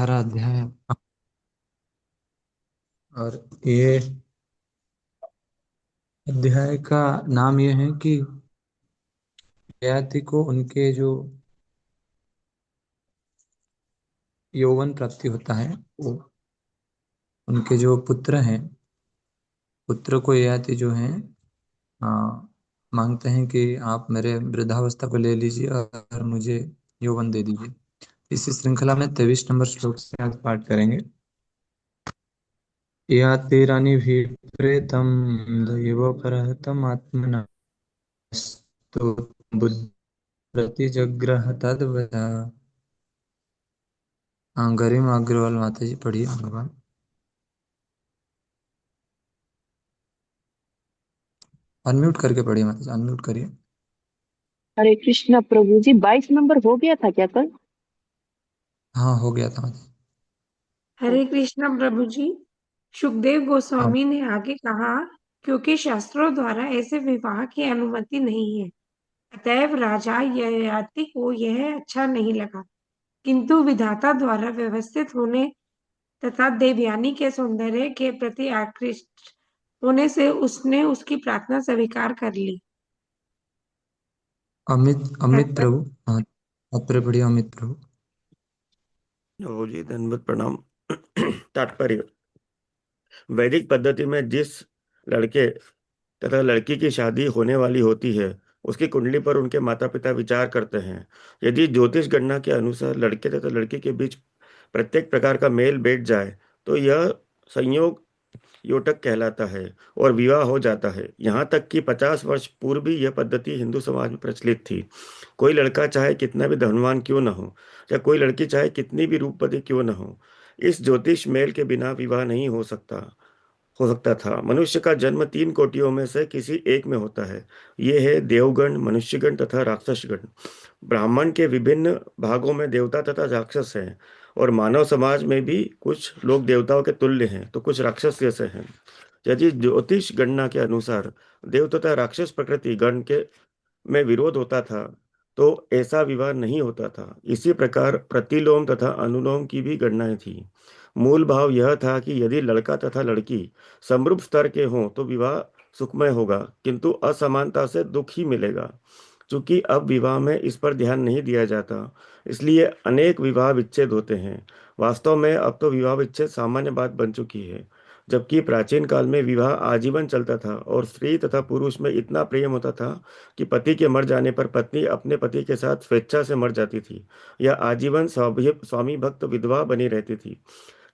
18 अध्याय। और ये अध्याय का नाम ये है कि ययाति को उनके जो यौवन प्राप्ति होता है, वो उनके जो पुत्र हैं, पुत्र को ययाति जो हैं आ, मांगते हैं कि आप मेरे वृद्धावस्था को ले लीजिए और मुझे यौवन दे दीजिए। इस श्रृंखला में 23 नंबर श्लोक से आज पाठ करेंगे। यातिरानी विप्रेतम दैव परहतम आत्मना स्तु बुद्धि प्रतिजग्रह तद्वदा। गरिमा अग्रवाल माता जी पढ़िए भगवान। अनम्यूट करके पढ़िए माता जी, अनम्यूट करिए। हरे कृष्णा प्रभु जी। 22 नंबर हो गया था क्या कल? हाँ, हो गया था माता जी। हरे कृष्णा प्रभु जी। सुखदेव हाँ। गोस्वामी ने आगे कहा, क्योंकि शास्त्रों द्वारा ऐसे विवाह की अनुमति नहीं है, अतएव राजा ययाति को यह अच्छा नहीं लगा। किंतु विधाता द्वारा व्यवस्थित होने तथा देवयानी के सौंदर्य के प्रति आकृष्ट होने से उसने उसकी प्रार्थना स्वीकार कर ली। अमित अमित तात्पर्य। प्रभु। हाँ, आप पढ़िए अमित प्रभु। ओ जी, धन्यवाद, प्रणाम। तात्पर्य। वैदिक पद्धति में जिस लड़के तथा लड़की की शादी होने वाली होती है, उसकी कुंडली पर उनके माता पिता विचार करते हैं। यदि ज्योतिष गणना के अनुसार लड़के तथा लड़की के बीच प्रत्येक प्रकार का मेल बैठ जाए तो यह संयोग योटक कहलाता है और विवाह हो जाता है। यहाँ तक कि 50 वर्ष पूर्व भी यह पद्धति हिंदू समाज में प्रचलित थी। कोई लड़का चाहे कितना भी धनवान क्यों न हो, या कोई लड़की चाहे कितनी भी रूपवती क्यों न हो, इस ज्योतिष मेल के बिना विवाह नहीं हो सकता था। मनुष्य का जन्म 3 कोटियों में से किसी एक में होता है। ये है देवगण, मनुष्यगण तथा राक्षसगण। ब्राह्मण के विभिन्न भागों में देवता तथा राक्षस हैं, और मानव समाज में भी कुछ लोग देवताओं के तुल्य हैं तो कुछ राक्षस जैसे हैं। यदि ज्योतिष गणना के अनुसार देव तथा राक्षस प्रकृति गण के में विरोध होता था तो ऐसा विवाह नहीं होता था। इसी प्रकार प्रतिलोम तथा अनुलोम की भी गणनाएं थी। मूल भाव यह था कि यदि लड़का तथा लड़की समरूप स्तर के हों तो विवाह सुखमय होगा, किंतु असमानता से दुख ही मिलेगा। चूंकि अब विवाह में इस पर ध्यान नहीं दिया जाता, इसलिए अनेक विवाह विच्छेद होते हैं। वास्तव में अब तो विवाह विच्छेद सामान्य बात बन चुकी है, जबकि प्राचीन काल में विवाह आजीवन चलता था और स्त्री तथा पुरुष में इतना प्रेम होता था कि पति के मर जाने पर पत्नी अपने पति के साथ स्वेच्छा से मर जाती थी या आजीवन स्वामी भक्त विधवा बनी रहती थी।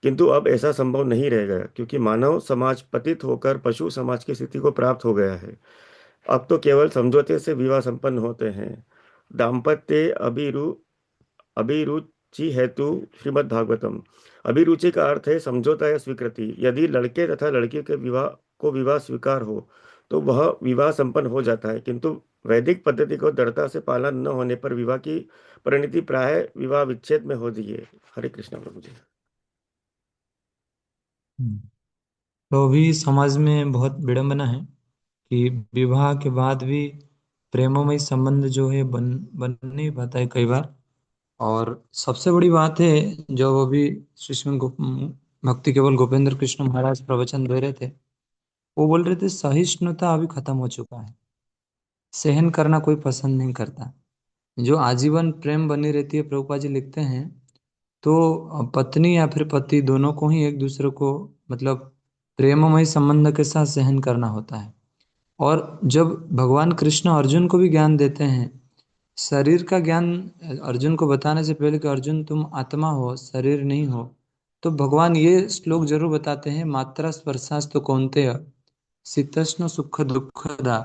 किंतु अब ऐसा संभव नहीं रह गया, क्योंकि मानव समाज पतित होकर पशु समाज की स्थिति को प्राप्त हो गया है। अब तो केवल समझौते से विवाह संपन्न होते हैं। दाम्पत्य अभिरुचि हेतु श्रीमद् भागवतम। अभिरुचि का अर्थ है समझौता या स्वीकृति। यदि लड़के तथा लड़की के विवाह स्वीकार हो तो वह विवाह संपन्न हो जाता है, किंतु वैदिक पद्धति को दृढ़ता से पालन न होने पर विवाह की परिणति प्राय विवाह विच्छेद में होती है। हरे कृष्णा प्रभु जी। तो अभी समाज में बहुत विडंबना है कि विवाह के बाद भी प्रेममय संबंध जो है बन नहीं पाता है कई बार। और सबसे बड़ी बात है, जो अभी श्रीश्री भक्ति केवल गोपेंद्र कृष्ण महाराज प्रवचन दे रहे थे, वो बोल रहे थे सहिष्णुता अभी खत्म हो चुका है। सहन करना कोई पसंद नहीं करता। जो आजीवन प्रेम बनी रहती है, प्रभुपाद जी लिखते हैं, तो पत्नी या फिर पति दोनों को ही एक दूसरे को मतलब प्रेममय संबंध के साथ सहन करना होता है। और जब भगवान कृष्ण अर्जुन को भी ज्ञान देते हैं, शरीर का ज्ञान अर्जुन को बताने से पहले कि अर्जुन तुम आत्मा हो, शरीर नहीं हो, तो भगवान ये श्लोक जरूर बताते हैं, मात्रा स्पर्शास्तु कौन्तेय शीतोष्ण सुख दुःखदा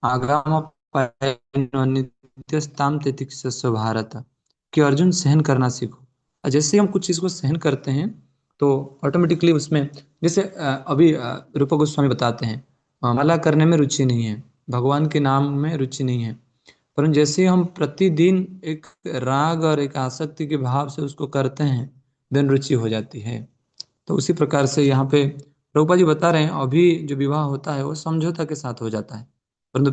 आगाम नित्यस्ताम तितिक्षस्व भारत, कि अर्जुन सहन करना सीखो। और जैसे ही हम कुछ चीज को सहन करते हैं तो ऑटोमेटिकली उसमें, जैसे अभी रूप गोस्वामी बताते हैं, माला करने में रुचि नहीं है, भगवान के नाम में रुचि नहीं है, परंतु जैसे ही हम प्रतिदिन एक राग और एक आसक्ति के भाव से उसको करते हैं, दिन रुचि हो जाती है। तो उसी प्रकार से यहाँ पे प्रभुपाद जी बता रहे हैं, अभी जो विवाह होता है वो समझौता के साथ हो जाता है, परंतु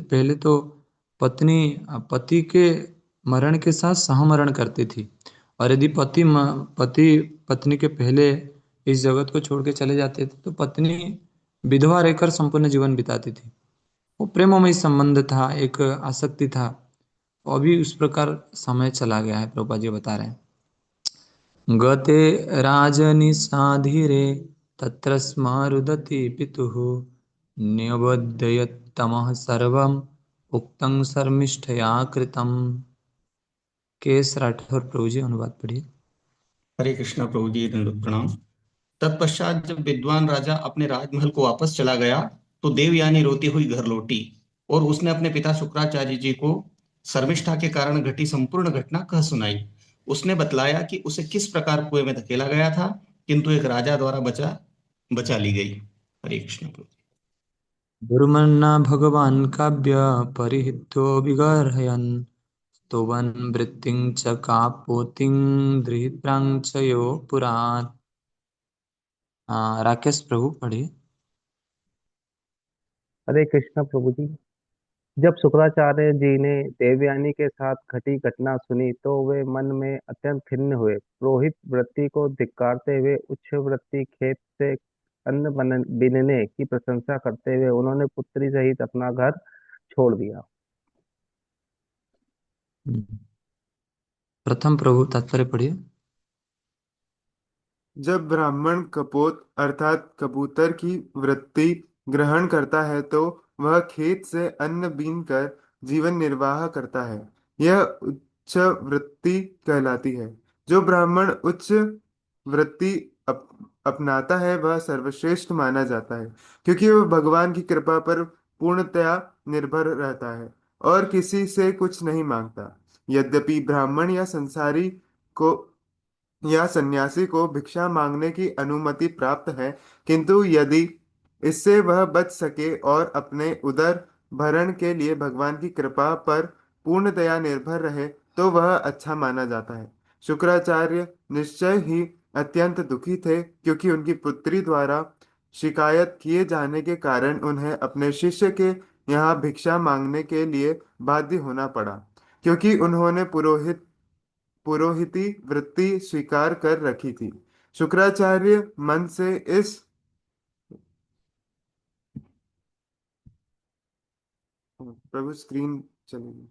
पहले तो पत्नी पति के मरण के साथ सहमरण करती थी। और यदि पति पत्नी के पहले इस जगत को छोड़ के चले जाते थे तो पत्नी विधवा रहकर संपूर्ण जीवन बिताती थी। वो प्रेममय संबंध था, एक आसक्ति था। अभी उस प्रकार समय चला गया है, प्रभुपा जी बता रहे हैं। गते राजनिषाधीरे तत्र स्म रुदति पितुः न्यवदयत्तमः सर्वम् उक्तं शर्मिष्ठया कृतम्। केस राठौर प्रभु जी अनुवाद पढ़िए। हरे कृष्णा प्रभु जी, दंडवत प्रणाम। तत्पश्चात जब विद्वान राजा अपने राजमहल को वापस चला गया तो देवयानी रोती हुई घर लौटी और उसने अपने पिता शुक्राचार्य जी को शर्मिष्ठा के कारण घटी संपूर्ण घटना कह सुनाई। उसने बतलाया कि उसे किस प्रकार कुएं में धकेला गया था, किंतु एक राजा द्वारा बचा बचा ली गई। हरे कृष्ण प्रभु। दुर्मन्ना भगवान् काव्य परिहितो विगर्हयन् स्तुवन् वृत्तिं च कापोतिं धृत्रां च यो पुरात्। राकेश प्रभु पढ़िए। हरे कृष्ण प्रभु जी। जब शुक्राचार्य जी ने देवयानी के साथ घटी घटना सुनी तो वे मन में अत्यंत खिन्न हुए। पुरोहित वृत्ति को धिक्कारते हुए उच्च वृत्ति खेत से बीनने की प्रशंसा करते हुए उन्होंने पुत्री सहित अपना घर छोड़ दिया। प्रथम प्रभु तात्पर्य पढ़िए। जब ब्राह्मण कपोत अर्थात कबूतर की वृत्ति ग्रहण करता है तो वह खेत से अन्न बीन कर जीवन निर्वाह करता है। यह उच्च वृत्ति कहलाती है। जो ब्राह्मण उच्च वृत्ति अपनाता है वह सर्वश्रेष्ठ माना जाता है, क्योंकि वह भगवान की कृपा पर पूर्णतया निर्भर रहता है और किसी से कुछ नहीं मांगता। यद्यपि ब्राह्मण को या सन्यासी को भिक्षा मांगने की अनुमति प्राप्त है, किंतु यदि इससे वह बच सके और अपने उदर भरण के लिए भगवान की कृपा पर पूर्णतया निर्भर रहे तो वह अच्छा माना जाता है। शुक्राचार्य निश्चय ही अत्यंत दुखी थे, क्योंकि उनकी पुत्री द्वारा शिकायत किए जाने के कारण उन्हें अपने शिष्य के यहाँ भिक्षा मांगने के लिए बाध्य होना पड़ा, क्योंकि उन्होंने पुरोहिती वृत्ति स्वीकार कर रखी थी। शुक्राचार्य मन से इस प्रभु स्क्रीन चलेगी।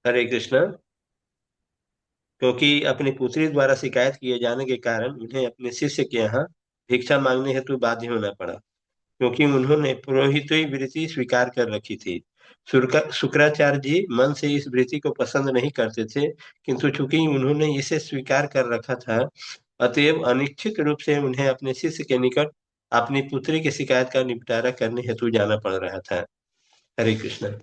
हरे कृष्ण। क्योंकि अपनी पुत्री द्वारा शिकायत किए जाने के कारण उन्हें अपने शिष्य के यहाँ भिक्षा मांगने हेतु बाध्य होना पड़ा, क्योंकि उन्होंने पुरोहित वृत्ति स्वीकार कर रखी थी। शुक्राचार्य जी मन से इस वृत्ति को पसंद नहीं करते थे, किंतु चूंकि उन्होंने इसे स्वीकार कर रखा था, अतएव अनिश्चित रूप से उन्हें अपने शिष्य के निकट अपनी पुत्री की शिकायत का निपटारा करने हेतु जाना पड़ रहा था। हरे कृष्ण।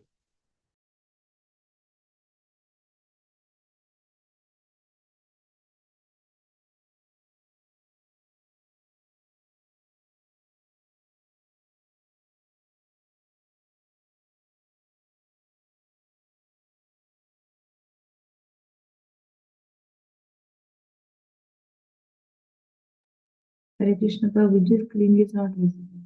हरे कृष्ण प्रभु जी, स्क्रीन इज नॉट विजिबल।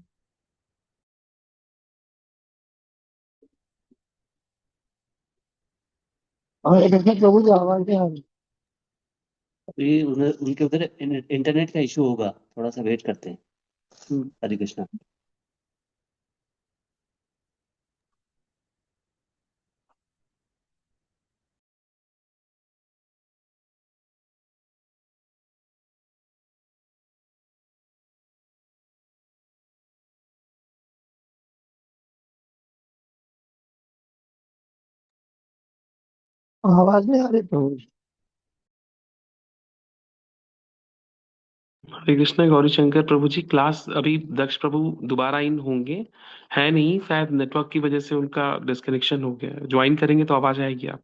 और देखिए प्रभु जी आवाज नहीं आ रही। ये उनके उधर इंटरनेट का इशू होगा, थोड़ा सा वेट करते हैं। हरे कृष्णा। आवाज नहीं आ रही प्रभु जी। हरे कृष्ण गौरी शंकर प्रभु जी। क्लास अभी दक्ष प्रभु दोबारा इन होंगे, है नहीं, शायद नेटवर्क की वजह से उनका डिस्कनेक्शन हो गया। ज्वाइन करेंगे तो आवाज आएगी आप।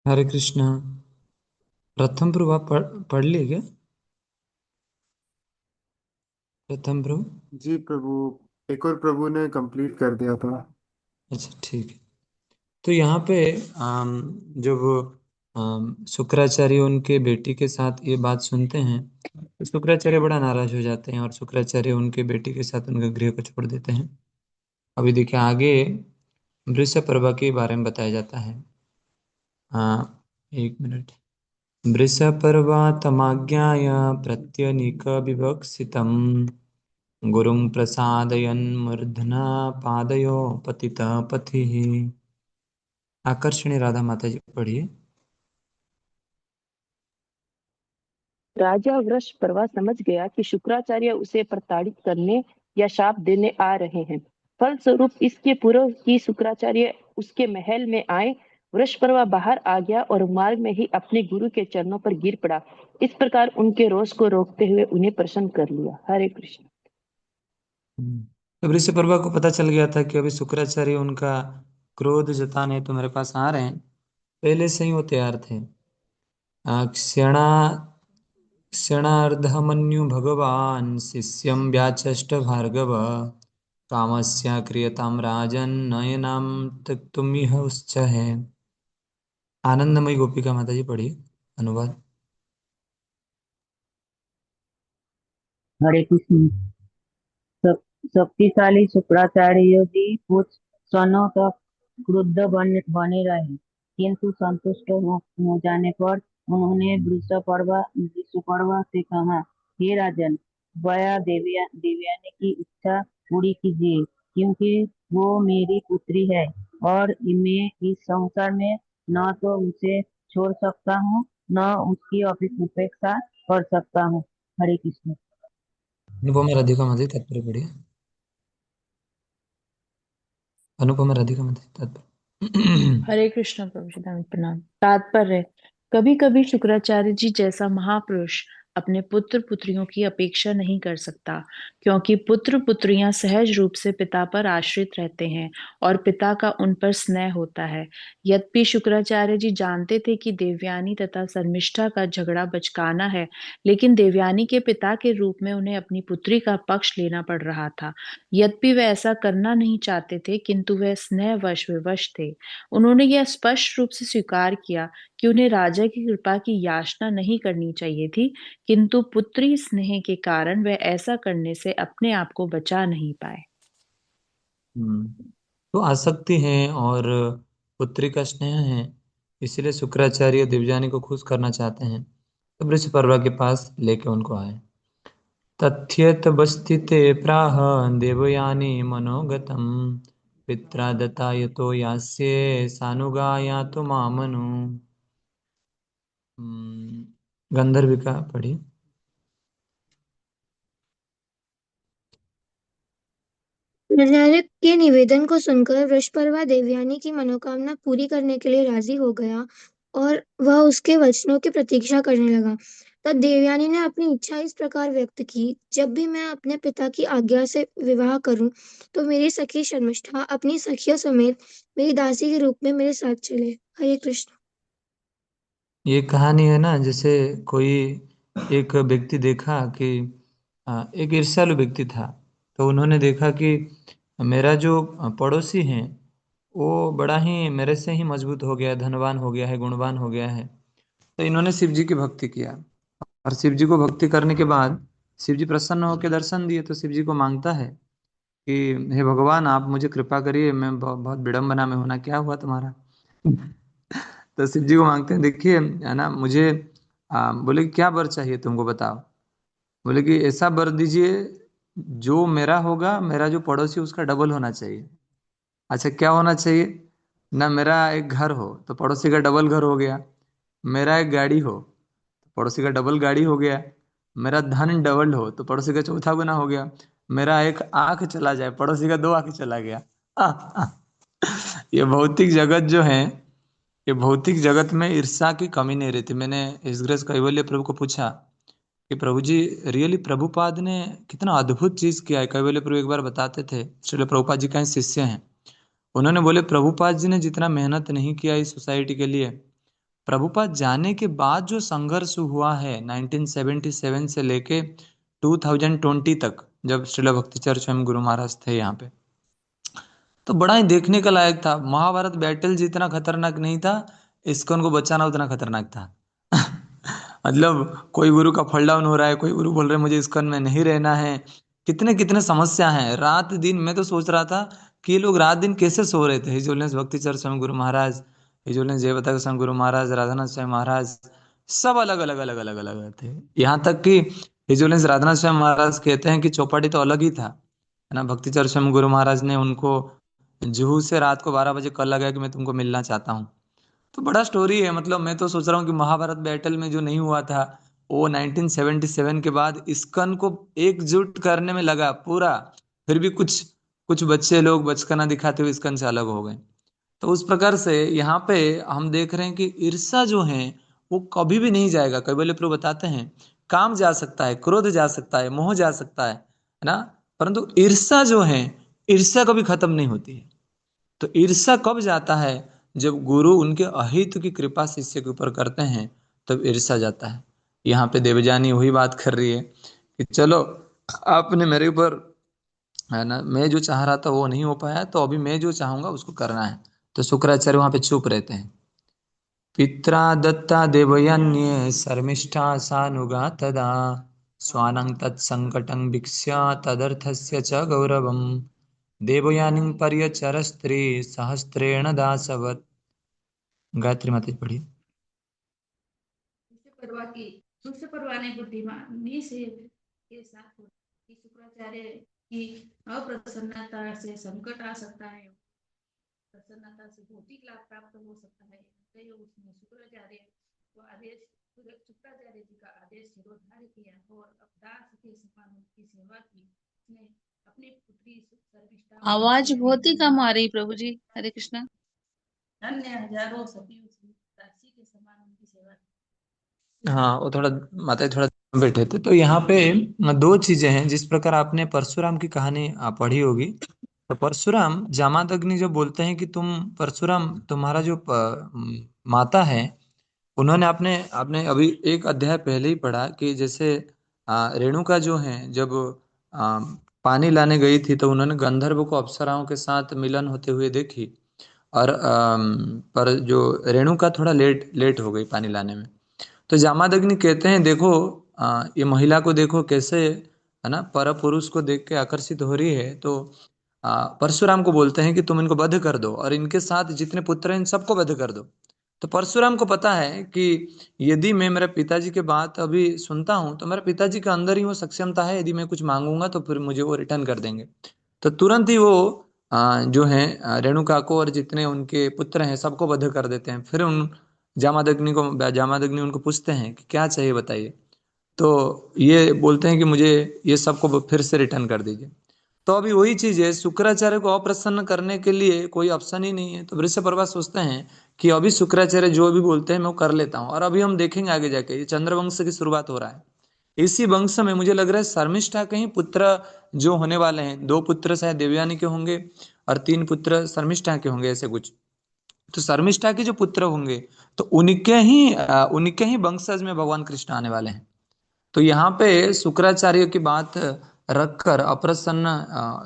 हरे कृष्णा। प्रथम प्रभु आप पढ़ लिए क्या? प्रथम प्रभु। जी प्रभु, एक और प्रभु ने कंप्लीट कर दिया था। अच्छा ठीक है। तो यहाँ पे जब शुक्राचार्य उनके बेटी के साथ ये बात सुनते हैं तो शुक्राचार्य बड़ा नाराज हो जाते हैं और शुक्राचार्य उनके बेटी के साथ उनके गृह को छोड़ देते हैं। अभी देखिए आगे वृषपर्वा के बारे में बताया जाता है। हाँ, एक मिनट। वृषपर्वा तमाज्ञाय प्रत्यनीक विवक्षितम् गुरुं प्रसादयन् मूर्धना पादयो पतितः पथिः। आकर्षणी राधा माता जी पढ़िए। राजा वृषपर्वा समझ गया कि शुक्राचार्य उसे प्रताड़ित करने या शाप देने आ रहे हैं। फलस्वरूप इसके पूर्व कि शुक्राचार्य उसके महल में आए, वृषपर्वा बाहर आ गया और मार्ग में ही अपने गुरु के चरणों पर गिर पड़ा। इस प्रकार उनके रोष को रोकते हुए उन्हें प्रसन्न कर लिया। हरे कृष्ण। तो वृषपर्वा को पता चल गया था कि अभी शुक्राचार्य उनका क्रोध जताने तो मेरे पास आ रहे हैं। पहले से ही वो तैयार थे। क्षणा क्षणार्धमन्यु भगवान शिष्यं व्याचष्ट भार्गव कामस्य क्रियतां राजन् नयनां त्यक्तुमिह उच्चैः। आनंदमयी गोपिका माता जी पढ़िए अनुवाद। हरे कृष्ण। शक्तिशाली शुक्राचार्य जी कुछ क्षणों तक क्रुद्ध बने रहे, किंतु संतुष्ट हो जाने पर उन्होंने वृषपर्वा से कहा, हे राजन, वया देवयानी की इच्छा पूरी कीजिए, क्योंकि वो मेरी पुत्री है और मैं इस संसार में न तो उसे छोड़ सकता हूँ न उसकी उपेक्षा कर सकता हूँ। हरे कृष्ण। अनुपमा राधिका माता जी तात्पर्य पढ़िए। अनुपमा राधिका माता जी तात्पर्य। हरे कृष्ण प्रभु जी, दंड प्रणाम। तात्पर्य: कभी कभी शुक्राचार्य जी जैसा महापुरुष अपने पुत्र पुत्रियों की अपेक्षा नहीं कर सकता, क्योंकि पुत्र पुत्रियां सहज रूप से पिता पर आश्रित रहते हैं और पिता का उन पर स्नेह होता है। यद्यपि शुक्राचार्य जी जानते थे कि देवयानी तथा शर्मिष्ठा का झगड़ा बचकाना है, लेकिन देवयानी के पिता के रूप में उन्हें अपनी पुत्री का पक्ष लेना पड़ रहा था। यद्यपि वे ऐसा करना नहीं चाहते थे, किंतु वे स्नेहवश विवश थे। उन्होंने यह स्पष्ट रूप से स्वीकार किया कि उन्हें राजा की कृपा की याचना नहीं करनी चाहिए थी, किंतु पुत्री स्नेह के कारण वे ऐसा करने से अपने आप को बचा नहीं पाए। तो आसक्ति है और पुत्री का स्नेह है, इसलिए शुक्राचार्य दिव्यानी को खुश करना चाहते हैं, तो वृषपर्वा के पास लेके उनको आए। तथ्यत बस्तिते प्राह देवयानी मनोगतम पित्रा दत्ता यतो यास्ये सानुगाया तो मामनु। गंधर्विका पढ़ी। राजा के निवेदन को सुनकर वृषपर्वा देवयानी की मनोकामना पूरी करने के लिए राजी हो गया और वह उसके वचनों की प्रतीक्षा करने लगा। तब देवयानी ने अपनी इच्छा इस प्रकार व्यक्त की, जब भी मैं अपने पिता की आज्ञा से विवाह करूं, तो मेरी सखी शर्मिष्ठा अपनी सखियों समेत मेरी दासी के रूप में मेरे साथ चले। हरे कृष्ण। ये कहानी है ना, जैसे कोई एक व्यक्ति देखा कि एक ईर्ष्यालु व्यक्ति था, तो उन्होंने देखा कि मेरा जो पड़ोसी है वो बड़ा ही मेरे से ही मजबूत हो गया, धनवान हो गया है, गुणवान हो गया है। तो इन्होंने शिव जी की भक्ति किया और शिव जी को भक्ति करने के बाद शिव जी प्रसन्न होकर दर्शन दिए। तो शिव जी को मांगता है कि हे भगवान, आप मुझे कृपा करिए, मैं बहुत विडम्बना में होना, क्या हुआ तुम्हारा? तो शिव जी को मांगते हैं, देखिए है ना, मुझे बोले कि क्या वर चाहिए तुमको, बताओ। बोले कि ऐसा वर दीजिए जो मेरा होगा, मेरा जो पड़ोसी उसका डबल होना चाहिए। अच्छा, क्या होना चाहिए? ना मेरा एक घर हो तो पड़ोसी का डबल घर हो गया, मेरा एक गाड़ी हो तो पड़ोसी का डबल गाड़ी हो गया, मेरा धन डबल हो तो पड़ोसी का चौथा गुना हो गया, मेरा एक आंख चला जाए पड़ोसी का दो आंख चला गया। ये भौतिक जगत जो है, ये भौतिक जगत में ईर्ष्या की कमी नहीं रहती। मैंने इस ग्रस कैवल्य प्रभु को पूछा कि प्रभु जी, रियली प्रभुपाद ने कितना अद्भुत चीज किया है। कैवल्य प्रभु एक बार बताते थे, श्रील प्रभुपाद जी का ही शिष्य हैं, उन्होंने बोले प्रभुपाद जी ने जितना मेहनत नहीं किया इस सोसाइटी के लिए, प्रभुपाद जाने के बाद जो संघर्ष हुआ है 1977 से लेके 2020 तक, जब श्रील भक्तिचर स्वयं गुरु महाराज थे यहाँ पे, तो बड़ा ही देखने का लायक था। महाभारत बैटल जितना खतरनाक नहीं था, इस्कॉन को बचाना उतना खतरनाक था। मतलब कोई गुरु का फॉल डाउन हो रहा है, कोई गुरु बोल रहे हैं मुझे इस्कॉन में नहीं रहना है, कितने कितने समस्या हैं रात दिन। मैं तो सोच रहा था कि ये लोग रात दिन कैसे सो रहे थे। हिजोलेंस भक्तिचर स्वयं गुरु महाराज, हिजोलेंस जयवता स्वयं गुरु महाराज, राधानाथ स्वयं महाराज, सब अलग अलग अलग अलग अलग अलग थे। यहाँ तक कि हिजोलेंस राधानाथ स्वयं महाराज कहते हैं कि चौपाटी तो अलग ही था, है ना। भक्तिचर स्वयं गुरु महाराज ने उनको जुहू से रात को 12 बजे कॉल लगाया कि मैं तुमको मिलना चाहता हूँ। तो बड़ा स्टोरी है। मतलब मैं तो सोच रहा हूँ कि महाभारत बैटल में जो नहीं हुआ था, वो 1977 के बाद इस्कन को एकजुट करने में लगा पूरा। फिर भी कुछ कुछ बच्चे लोग बचकाना दिखाते हुए इस्कन से अलग हो गए। तो उस प्रकार से यहाँ पे हम देख रहे हैं कि ईर्षा जो है वो कभी भी नहीं जाएगा। कैवल्य प्रभु बताते हैं काम जा सकता है, क्रोध जा सकता है, मोह जा सकता है ना, परंतु ईर्षा जो है, ईर्षा कभी खत्म नहीं होती है। तो ईर्ष्या कब जाता है? जब गुरु उनके अहित की कृपा शिष्य के ऊपर करते हैं, तब ईर्ष्या जाता है। यहाँ पे देवजानी वही बात कर रही है कि चलो आपने मेरे ऊपर, है ना, मैं जो चाह रहा था वो नहीं हो पाया, तो अभी मैं जो चाहूंगा उसको करना है। तो शुक्राचार्य वहां पे चुप रहते हैं। पित्रा दत्ता देवयान्ये शर्मिष्ठा सानुगा तदा स्वानं तत्संकटं वीक्ष्य तदर्थस्य च गौरवम् देवयानीं पर्यचर स्त्री सहस्त्रेण दासवत्। गायत्री माता जी पढ़िए। दूसरे परवा ने बुद्धिमानी से के साथ कि शुक्राचार्य की अप्रसन्नता से संकट आ सकता है, प्रसन्नता से भौतिक लाभ प्राप्त हो सकता है। तो उसने शुक्राचार्य जी का आदेश शिरोधार्य किया और दास के समान उनकी सेवा की। उसने अपनी पुत्री शर्मिष्ठा आवाज बहुत ही कम आ रही प्रभु जी। हरे कृष्णा। अन्य हजारों सखियों से दासी के समान उनकी सेवा की। हाँ, वो थोड़ा माता जी थोड़ा बैठे थे। तो यहाँ पे दो चीजें हैं। जिस प्रकार आपने परशुराम की कहानी पढ़ी होगी, तो परशुराम जामादग्नि जो बोलते हैं कि तुम परशुराम, तुम्हारा जो माता है, उन्होंने आपने आपने अभी एक अध्याय पहले ही पढ़ा कि जैसे रेणुका जो है, जब आ, पानी लाने गई थी, तो उन्होंने गंधर्व को अप्सराओं के साथ मिलन होते हुए देखी। और पर जो रेणुका थोड़ा लेट लेट हो गई पानी लाने में। तो जामादग्नि कहते हैं देखो, ये महिला को देखो कैसे, है ना, पर पुरुष को देख के आकर्षित हो रही है। तो परशुराम को बोलते हैं कि तुम इनको वध कर दो और इनके साथ जितने पुत्र हैं इन सबको वध कर दो। तो परशुराम को पता है कि यदि मैं मेरे पिताजी के बात अभी सुनता हूँ, तो मेरे पिताजी के अंदर ही वो सक्षमता है, यदि मैं कुछ मांगूंगा तो फिर मुझे वो रिटर्न कर देंगे। तो तुरंत ही वो जो है रेणुका को और जितने उनके पुत्र हैं सबको वध कर देते हैं। फिर उन जामादग्नि उनको पूछते हैं कि क्या चाहिए बताइए। तो ये बोलते हैं कि मुझे ये सबको फिर से रिटर्न कर दीजिए। तो अभी वही चीज है, शुक्राचार्य को अप्रसन्न करने के लिए कोई ऑप्शन ही नहीं है। तो वृषपर्वा सोचते हैं कि अभी शुक्राचार्य जो भी बोलते हैं मैं वो कर लेता हूँ। और अभी हम देखेंगे आगे जाके, ये चंद्रवंश की शुरुआत हो रहा है। इसी वंश में मुझे लग रहा है शर्मिष्ठा के ही पुत्र जो होने वाले हैं, 2 पुत्र शायद देवयानी के होंगे और 3 पुत्र शर्मिष्ठा के होंगे, ऐसे कुछ। तो शर्मिष्ठा के जो पुत्र होंगे, तो उनके ही वंशज में भगवान कृष्ण आने वाले हैं। तो यहाँ पे शुक्राचार्य की बात रखकर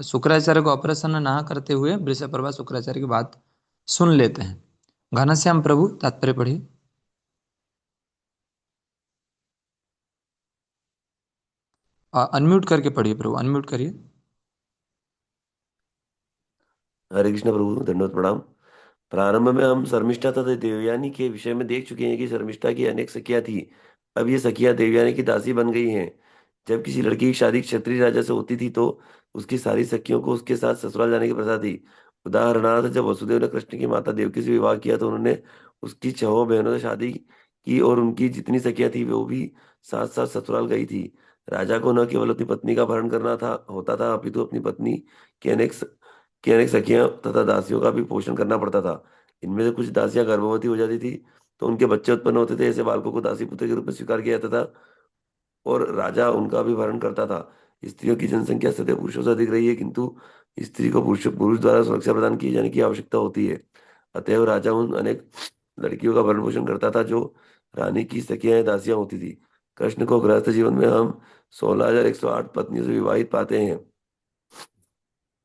शुक्राचार्य को अप्रसन्न ना करते हुए वृषपर्वा शुक्राचार्य की बात सुन लेते हैं। घनश्याम प्रभु तात्पर्य पढ़िए। अनम्यूट करके पढ़िए प्रभु, अनम्यूट करिए। हरे कृष्ण प्रभु, दंडवत प्रणाम। प्रारंभ में हम शर्मिष्ठा तथा देवयानी के विषय में देख चुके हैं कि शर्मिष्ठा की अनेक सखियां थी। अब ये सखियां देवयानी की दासी बन गई हैं। जब किसी लड़की की शादी क्षत्रिय राजा से होती थी तो उसकी सारी सखियों को उसके साथ ससुराल जाने की प्रथा थी। उदाहरणार्थ, जब वसुदेव ने कृष्ण की माता देवकी से विवाह किया तो उन्होंने उसकी 6 बहनों से शादी की और उनकी जितनी सखियां थी वो भी साथ साथ ससुराल गई थी। राजा को न केवल अपनी पत्नी का भरण करना था होता था, अपितु अपनी पत्नी के अनेक सखियां तथा दासियों का भी पोषण करना पड़ता था। इनमें से कुछ दासियां गर्भवती हो जाती थी तो उनके बच्चे उत्पन्न होते थे। ऐसे बालकों को दासी पुत्र के रूप में स्वीकार किया जाता था और राजा उनका भी भरण करता था। स्त्रियों की जनसंख्या सदैव पुरुषों से अधिक रही है, किंतु स्त्री को पुरुष पुरुष द्वारा सुरक्षा प्रदान किए जाने की आवश्यकता होती है। अतएव राजा उन अनेक लड़कियों का भरण पोषण करता था, जो रानी की सखियां दासियां होती थी। कृष्ण को गृहस्थ जीवन में हम 16,108 पत्नियों से विवाहित पाते हैं।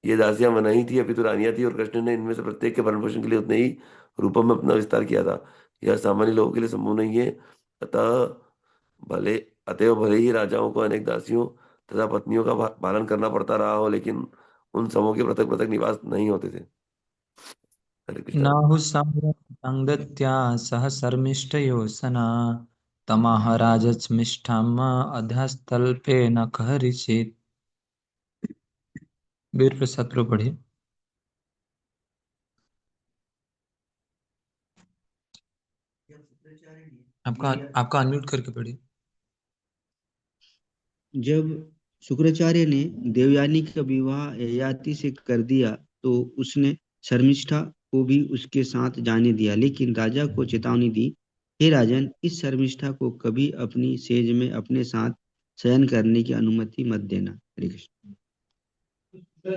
ये दासियां मन ही थी, अपितु रानियां थी, और कृष्ण ने इनमें से प्रत्येक के भरण पोषण के लिए उतने ही रूपों में अपना विस्तार किया था। यह सामान्य लोगों के लिए संभव नहीं है। अतः भले अतएव भले ही राजाओं को अनेक दासियों तथा पत्नियों का पालन करना पड़ता रहा हो, लेकिन उन समूह के पृथक पृथक निवास नहीं होते थे। हरे कृष्णा। नाहु संगत्या सह शर्मिष्ठयोऽसना तमाह राजच्मिष्ठाम अधस्तल्पे न कहरिचित। वीर प्रसाद प्रभु पढ़िए। आपका आपका अनम्यूट करके पढ़िए। जब शुक्राचार्य ने देवयानी का विवाह ययाति से कर दिया तो उसने शर्मिष्ठा को भी उसके साथ जाने दिया, लेकिन राजा को चेतावनी दी, हे राजन, इस शर्मिष्ठा को कभी अपनी सेज में अपने साथ शयन करने की अनुमति मत देना। हरे कृष्ण।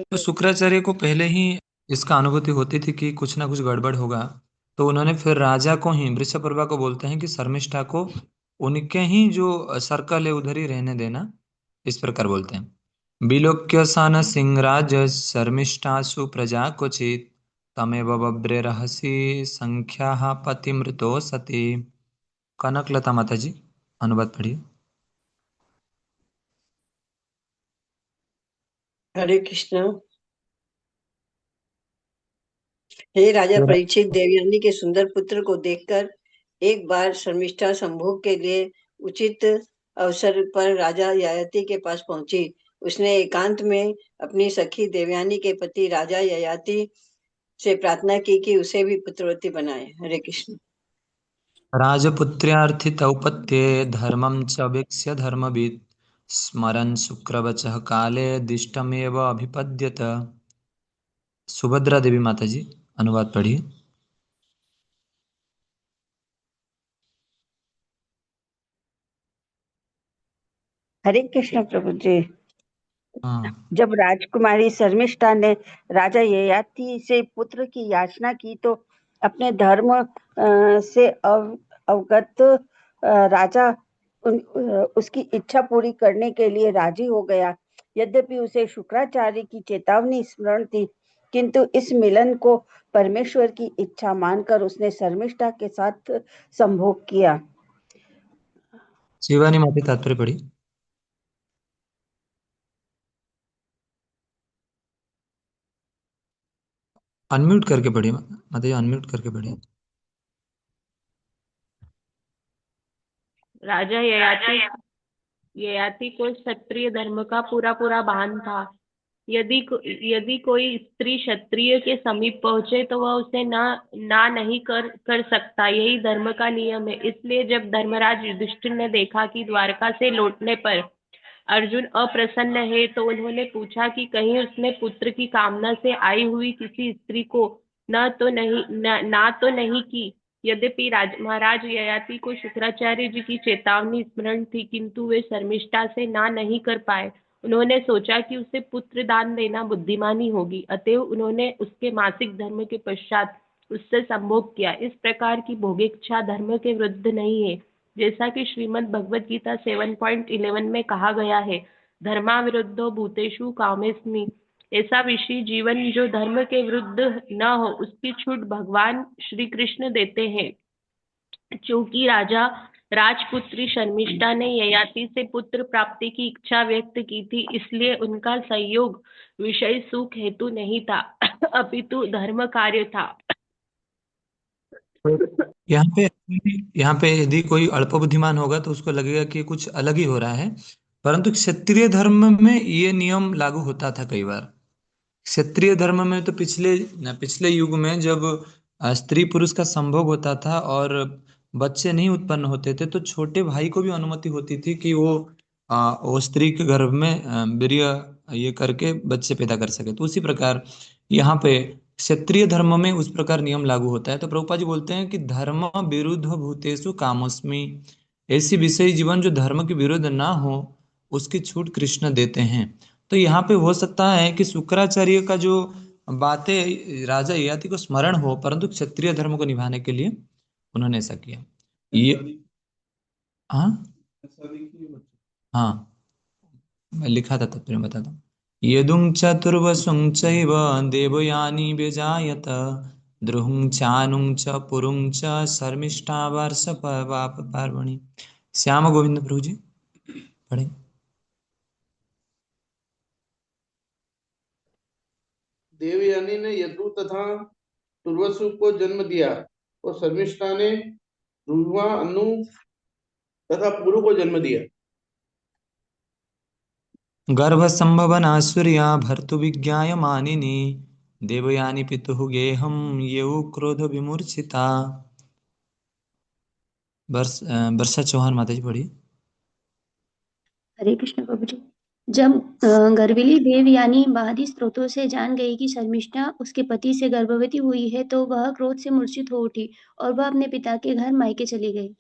तो शुक्राचार्य को पहले ही इसका अनुभूति होती थी कि कुछ ना कुछ गड़बड़ होगा, तो उन्होंने फिर राजा को ही, वृषपर्वा को बोलते हैं कि शर्मिष्ठा को उनके ही जो सर्कल है उधर ही रहने देना, इस प्रकार बोलते हैं। विलोक्य सन सिंहराज शर्मिष्ठासु प्रजा क्वचित तमेव बब्रे रहसी संख्या पतिमृतो सती। कनकलता माता जी अनुवाद पढ़िए। हरे कृष्ण। हे राजा परीक्षित, देवयानी के सुंदर पुत्र को देखकर एक बार शर्मिष्ठा संभोग के लिए उचित अवसर पर राजा ययाति के पास पहुंची। उसने एकांत में अपनी सखी देवयानी के पति राजा ययाति से प्रार्थना की कि उसे भी पुत्रवती बनाए। हरे कृष्ण। राजपुत्र्यार्थितौपत्ये धर्मं च वीक्ष्य धर्मवित् स्मरन् शुक्रवचः काले दिष्टमेव अभिपद्यत। सुभद्रा देवी माता जी अनुवाद पढ़िए। हरे कृष्ण प्रभु जी। हाँ। जब राजकुमारी शर्मिष्ठा ने राजा ययाति से पुत्र की याचना की तो अपने धर्म से अवगत राजा उसकी इच्छा पूरी करने के लिए राजी हो गया। यद्यपि उसे शुक्राचार्य की चेतावनी स्मरण थी, किंतु इस मिलन को परमेश्वर की इच्छा मानकर उसने शर्मिष्ठा के साथ संभोग किया। शिवानी माता तात्पर्य पढ़िए। अनम्यूट करके पढ़िए माता जी, अनम्यूट करके पढ़िए। राजा ययाति को क्षत्रिय धर्म का पूरा पूरा भान था। यदि कोई स्त्री क्षत्रिय के समीप पहुंचे तो वह उसे ना नहीं कर सकता। यही धर्म का नियम है। इसलिए जब धर्मराज युधिष्ठिर ने देखा कि द्वारका से लौटने पर अर्जुन अप्रसन्न है, तो उन्होंने पूछा कि कहीं उसने पुत्र की कामना से आई हुई किसी स्त्री को ना तो नहीं की। यद्यपि महाराज ययाति को शुक्राचार्य जी की चेतावनी स्मरण थी, किंतु वे शर्मिष्ठा से ना नहीं कर पाए। उन्होंने सोचा कि उसे पुत्र दान देना बुद्धिमानी होगी, अतएव उन्होंने उसके मासिक धर्म के पश्चात उससे संभोग किया। इस प्रकार की भोगेच्छा धर्म के विरुद्ध नहीं है, जैसा कि श्रीमद् भगवद गीता 7.11 में कहा गया है, धर्मा विरुद्धो भूतेषु कामेस्मि। ऐसा विषय जीवन जो धर्म के विरुद्ध न हो, उसकी छूट भगवान श्री कृष्ण देते हैं। चूंकि राजपुत्री शर्मिष्ठा ने ययाति से पुत्र प्राप्ति की इच्छा व्यक्त की थी, इसलिए उनका संयोग विषय सुख हेतु नहीं था, अपितु धर्म कार्य था। यहाँ पे यदि कोई अल्प बुद्धिमान होगा तो उसको लगेगा कि कुछ अलग ही हो रहा है, परंतु क्षत्रिय धर्म में ये नियम लागू होता था कई बार। क्षत्रिय धर्म में तो पिछले युग में जब स्त्री पुरुष का संभोग होता था और बच्चे नहीं उत्पन्न होते थे, तो छोटे भाई को भी अनुमति होती थी कि वो स्त्री के गर्भ में वीर्य ये करके बच्चे पैदा कर सके। तो उसी प्रकार यहाँ पे क्षत्रिय धर्म में उस प्रकार नियम लागू होता है। तो प्रभुपाद जी बोलते हैं कि धर्म विरुद्ध भूतेषु कामोस्मि, ऐसी विषय जीवन जो धर्म के विरुद्ध ना हो उसकी छूट कृष्ण देते हैं। तो यहाँ पे हो सकता है कि शुक्राचार्य का जो बातें राजा ययाति को स्मरण हो, परंतु क्षत्रिय धर्म को निभाने के लिए उन्होंने ऐसा किया। ये हाँ हाँ, मैं लिखा था तब फिर मैं बताता हूँ। यदुं चतुर्वसुं चैव देवयानी व्यजायत द्रुहुं चानुं च पुरुं च शर्मिष्ठा वर्ष पाप पार्वणि। श्याम गोविंद प्रभु जी पढ़े। देवयानी ने यदु तथा तुर्वसु को जन्म दिया और शर्मिष्ठा ने ध्रुवा, अनु तथा पुरु को जन्म दिया। गर्भ संभवना सूर्या भर्तु विज्ञाय मानिनी देवयानी पितुः गेहम येऊ क्रोध विमूर्छिता। वर्षा चौहान माता जी पढ़ी। हरे कृष्ण प्रभु जी। जब गर्विली देवयानी बाहरी स्रोतों से जान गई कि शर्मिष्ठा उसके पति से गर्भवती हुई है तो वह क्रोध से मूर्छित हो उठी और वह अपने पिता के घर मायके चली गई।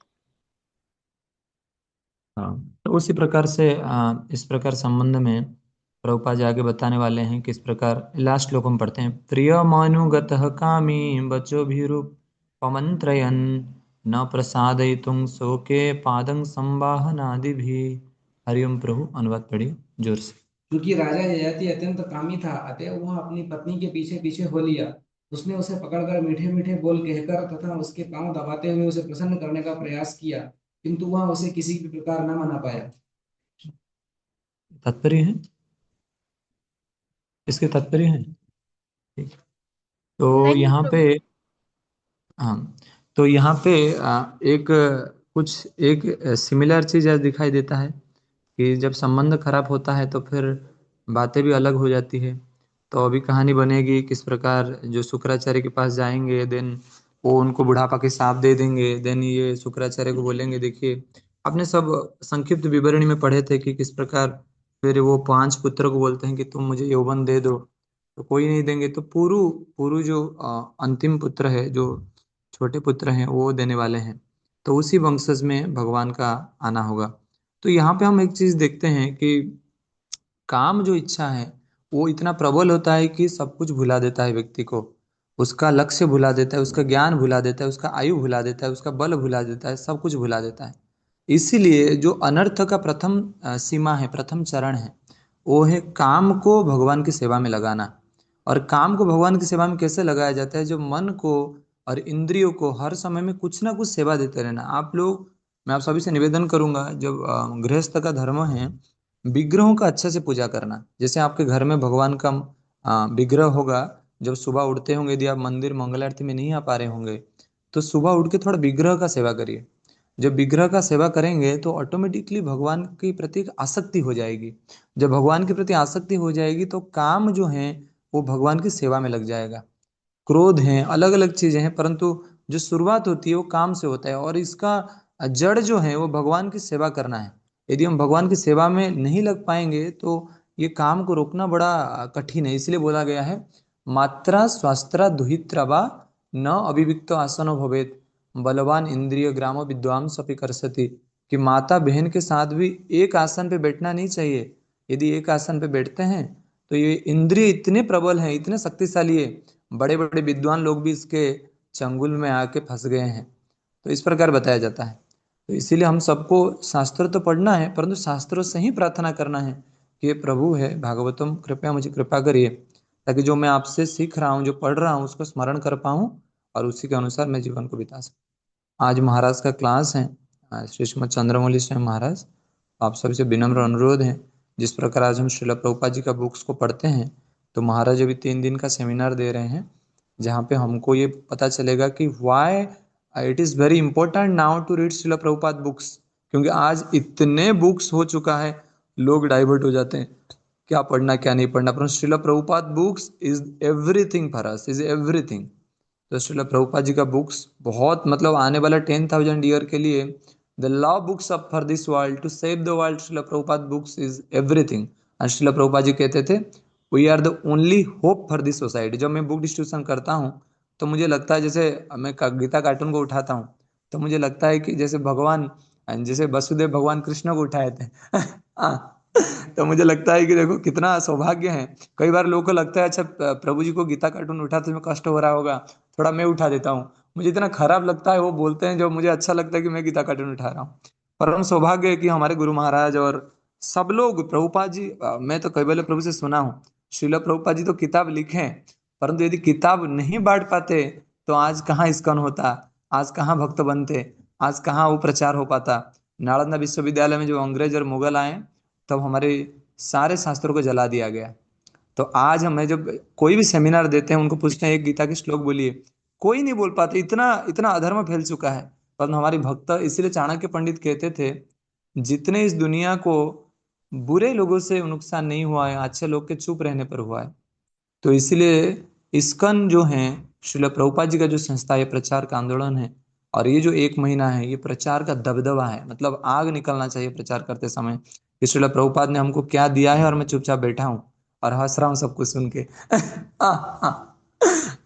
हाँ, तो उसी प्रकार से इस प्रकार संबंध में प्रभुपाद जी आगे बताने वाले हैं। किस प्रकार लास्ट श्लोक हम पढ़ते हैं। प्रिय मनुगतः कामी बचो भीरुपमंत्रयन् न प्रसादयितुं शोके पादं संवाहनादि भी। हरिओम प्रभु अनुवाद पढ़िए जोर से। क्योंकि राजा ययाति अत्यंत कामी था, अतः वह अपनी पत्नी के पीछे पीछे हो लिया। उसने उसे पकड़कर मीठे मीठे बोल कहकर तथा उसके पांव दबाते हुए उसे प्रसन्न करने का प्रयास किया, किंतु वह उसे किसी भी प्रकार न मना पाया। तात्पर्य है इसके, तात्पर्य है ठीक। तो यहाँ पे हाँ, तो यहाँ पे एक कुछ एक सिमिलर चीज दिखाई देता है कि जब संबंध खराब होता है तो फिर बातें भी अलग हो जाती है। तो अभी कहानी बनेगी किस प्रकार जो शुक्राचार्य के पास जाएंगे, देन वो उनको बुढ़ापा के शाप दे देंगे। देन ये शुक्राचार्य को बोलेंगे, देखिए आपने सब संक्षिप्त विवरणी में पढ़े थे कि किस प्रकार फिर वो 5 पुत्र को बोलते हैं कि तुम मुझे यौवन दे दो, तो कोई नहीं देंगे। तो पुरु पुरु जो अंतिम पुत्र है, जो छोटे पुत्र हैं, वो देने वाले हैं। तो उसी वंशज में भगवान का आना होगा। तो यहाँ पे हम एक चीज देखते हैं कि काम जो इच्छा है वो इतना प्रबल होता है कि सब कुछ भुला देता है व्यक्ति को। उसका लक्ष्य भुला देता है, उसका ज्ञान भुला देता है, उसका आयु भुला देता है, उसका बल भुला देता है, सब कुछ भुला देता है। इसीलिए जो अनर्थ का प्रथम सीमा है, प्रथम चरण है, वो है काम को भगवान की सेवा में लगाना। और काम को भगवान की सेवा में कैसे लगाया जाता है? जो मन को और इंद्रियों को हर समय में कुछ ना कुछ सेवा देते रहना। आप लोग, मैं आप सभी से निवेदन करूंगा, जब गृहस्थ का धर्म है विग्रहों का अच्छे से पूजा करना। जैसे आपके घर में भगवान का विग्रह होगा, जब सुबह उठते होंगे, यदि आप मंदिर मंगल आरती में नहीं आ पा रहे होंगे तो सुबह उठ के थोड़ा विग्रह का सेवा करिए। जब विग्रह का सेवा करेंगे तो ऑटोमेटिकली भगवान के प्रति एक आसक्ति हो जाएगी। जब भगवान के प्रति आसक्ति हो जाएगी तो काम जो है वो भगवान की सेवा में लग जाएगा। क्रोध है, अलग अलग चीजें हैं, परंतु जो शुरुआत होती है वो काम से होता है और इसका जड़ जो है वो भगवान की सेवा करना है। यदि हम भगवान की सेवा में नहीं लग पाएंगे तो ये काम को रोकना बड़ा कठिन है। इसलिए बोला गया है मात्रा स्वास्त्रा दुहित्रवा न अभिविक्तो आसनो भवेत बलवान इंद्रिय ग्रामो विद्वांस अपि करसति। कि माता बहन के साथ भी एक आसन पे बैठना नहीं चाहिए। यदि एक आसन पे बैठते हैं तो ये इंद्रिय इतने प्रबल हैं, इतने शक्तिशाली है, बड़े बड़े विद्वान लोग भी इसके चंगुल में आके फंस गए हैं। तो इस प्रकार बताया जाता है। तो इसीलिए हम सबको शास्त्र तो पढ़ना है, परंतु शास्त्रों से ही प्रार्थना करना है कि ये प्रभु है भागवतम, कृपया मुझे कृपा करिए, ताकि जो मैं आपसे सीख रहा हूँ, जो पढ़ रहा हूँ, उसको स्मरण कर पाऊँ और उसी के अनुसार मैं जीवन को बिता सकूँ। आज महाराज का क्लास है, श्री श्रीमद चंद्रमौली स्वयं महाराज। आप सभी से विनम्र अनुरोध है, जिस प्रकार आज हम श्रील प्रभुपाद जी का बुक्स को पढ़ते हैं, तो महाराज अभी 3 दिन का सेमिनार दे रहे हैं, जहाँ पे हमको ये पता चलेगा कि why it is very important now to read Srila Prabhupada books. क्योंकि आज इतने बुक्स हो चुका है, लोग डाइवर्ट हो जाते हैं क्या पढ़ना क्या नहीं पढ़ना, पर Srila Prabhupada books is everything for us, is everything. तो श्रील प्रभुपाद जी का बुक्स बहुत, मतलब आने वाला 10,000 ईयर के लिए the love books up for this world to save the world, Srila Prabhupada books is everything. और श्रील प्रभुपाद जी कहते थे we are the only hope for this society. जब मैं बुक डिस्ट्रीब्यूशन करता हूँ तो मुझे लगता है, जैसे मैं गीता कार्टून को उठाता हूँ तो मुझे लगता है कि जैसे भगवान, जैसे वसुदेव भगवान कृष्ण को उठाए थे तो मुझे लगता है कि देखो कितना सौभाग्य है। कई बार लोगों को लगता है अच्छा प्रभु जी को गीता कार्टून उठा तो मैं कष्ट हो रहा होगा, थोड़ा मैं उठा देता हूँ। मुझे इतना खराब लगता है वो बोलते हैं, जो मुझे अच्छा लगता है कि मैं गीता कार्टून उठा रहा हूँ। पर हम सौभाग्य है कि हमारे गुरु महाराज और सब लोग, प्रभुपाद जी, मैं तो कई बार प्रभु से सुना हूँ, श्रील प्रभुपाद जी तो किताब लिखे हैं, परंतु यदि किताब नहीं बांट पाते तो आज कहाँ इस्कॉन होता, आज कहाँ भक्त बनते, आज कहाँ वो प्रचार हो पाता। नालंदा विश्वविद्यालय में जो अंग्रेज और मुगल आए, तब हमारे सारे शास्त्रों को जला दिया गया। तो आज हमें जब कोई भी सेमिनार देते हैं, उनको पूछते हैं एक गीता के श्लोक बोलिए, कोई नहीं बोल पाते, इतना इतना अधर्म फैल चुका है। पर हमारी भक्त, इसलिए चाणक्य पंडित कहते थे, जितने इस दुनिया को बुरे लोगों से नुकसान नहीं हुआ है, अच्छे लोग के चुप रहने पर हुआ है। तो इसलिए इस्कन जो है, श्रील प्रभुपाद जी का जो संस्था है, प्रचार का आंदोलन है, और ये जो 1 महीना है, ये प्रचार का दबदबा है। मतलब आग निकलना चाहिए प्रचार करते समय कि श्रील प्रभुपाद ने हमको क्या दिया है, और मैं चुपचाप बैठा हूँ और हंस रहा हूँ सब कुछ सुन के।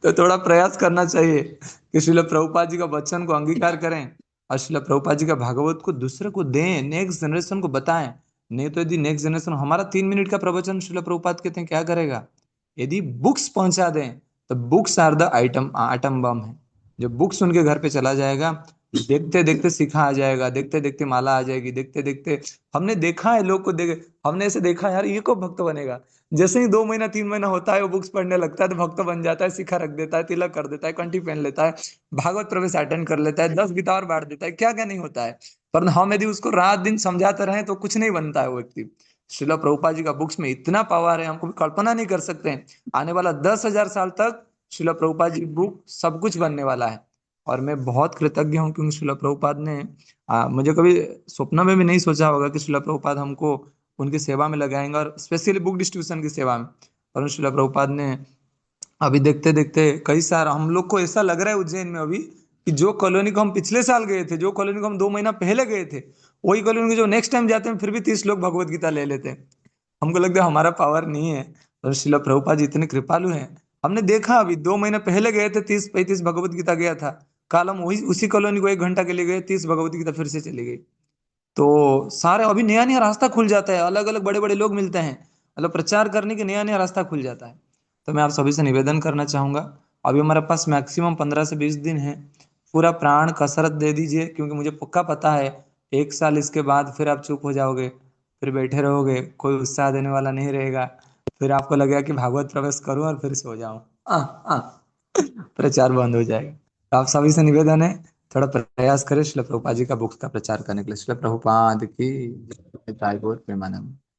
तो थोड़ा प्रयास करना चाहिए कि श्रील प्रभुपाद जी का वचन को अंगीकार करें, और श्रील प्रभुपाद जी का भागवत को दूसरे को दें, नेक्स्ट जनरेशन को बताएं। नहीं तो यदि नेक्स्ट जनरेशन, हमारा 3 मिनट का प्रवचन श्रील प्रभुपाद कहते हैं क्या करेगा, यदि बुक्स पहुंचा दें तो books are the item bomb है। जो बुक्स उनके घर पे चला जाएगा, देखते देखते सिखा आ जाएगा, देखते देखते माला आ जाएगी, देखते देखते, हमने देखा है लोग को हमने ऐसे देखा यार, ये कब भक्त बनेगा। जैसे ही 2 महीना 3 महीना होता है, वो बुक्स पढ़ने लगता है तो भक्त बन जाता है, सिखा रख देता है, तिलक कर देता है, कंठी पहन लेता है, भागवत प्रवेश अटेंड कर लेता है, 10 गीता और बांट देता है, क्या क्या नहीं होता है। पर हम यदि उसको रात दिन समझाते रहे तो कुछ नहीं बनता है वो व्यक्ति। श्रील प्रभुपाद जी का बुक्स में इतना पावर है, हमको कल्पना नहीं कर सकते हैं। आने वाला 10,000 साल तक श्रील प्रभुपाद जी बुक सब कुछ बनने वाला है। और मैं बहुत कृतज्ञ हूँ क्योंकि श्रील प्रभुपाद ने मुझे कभी स्वप्न में भी नहीं सोचा होगा कि श्रील प्रभुपाद हमको उनकी सेवा में लगाएंगे, और स्पेशली बुक डिस्ट्रीब्यूशन की सेवा में। और श्रील प्रभुपाद ने अभी देखते देखते कई सारा, हम लोग को ऐसा लग रहा है उज्जैन में अभी कि जो कॉलोनी को हम पिछले साल गए थे, जो कॉलोनी को हम 2 महीना पहले गए थे, वही कॉलोनी को जो नेक्स्ट टाइम जाते हैं फिर भी 30 लोग भगवत गीता ले लेते हैं। हमको लगता है हमारा पावर नहीं है, और श्रील प्रभुपाद जी इतने कृपालु हैं। हमने देखा अभी 2 महीने पहले गए थे, 30-35 भगवत गीता गया था। कल हम वही उसी कॉलोनी को 1 घंटा के लिए गए, 30 भगवत गीता फिर से चली गई। तो सारे अभी नया नया रास्ता खुल जाता है, अलग अलग बड़े बड़े लोग मिलते हैं, मतलब प्रचार करने के नया नया रास्ता खुल जाता है। तो मैं आप सभी से निवेदन करना चाहूंगा, अभी हमारे पास मैक्सिमम 15 से 20 दिन है, पूरा प्राण कसरत दे दीजिए, क्योंकि मुझे पक्का पता है 1 साल इसके बाद फिर आप चुप हो जाओगे, फिर बैठे रहोगे, कोई उत्साह देने वाला नहीं रहेगा, फिर आपको लगेगा कि भागवत प्रवेश करूं और फिर सो जाऊं, प्रचार बंद हो जाएगा। तो आप सभी से निवेदन है, थोड़ा प्रयास करें श्रील प्रभुपाद जी का बुक्स का प्रचार करने के लिए। श्रील प्रभुपाद की जय, प्रेमानंद।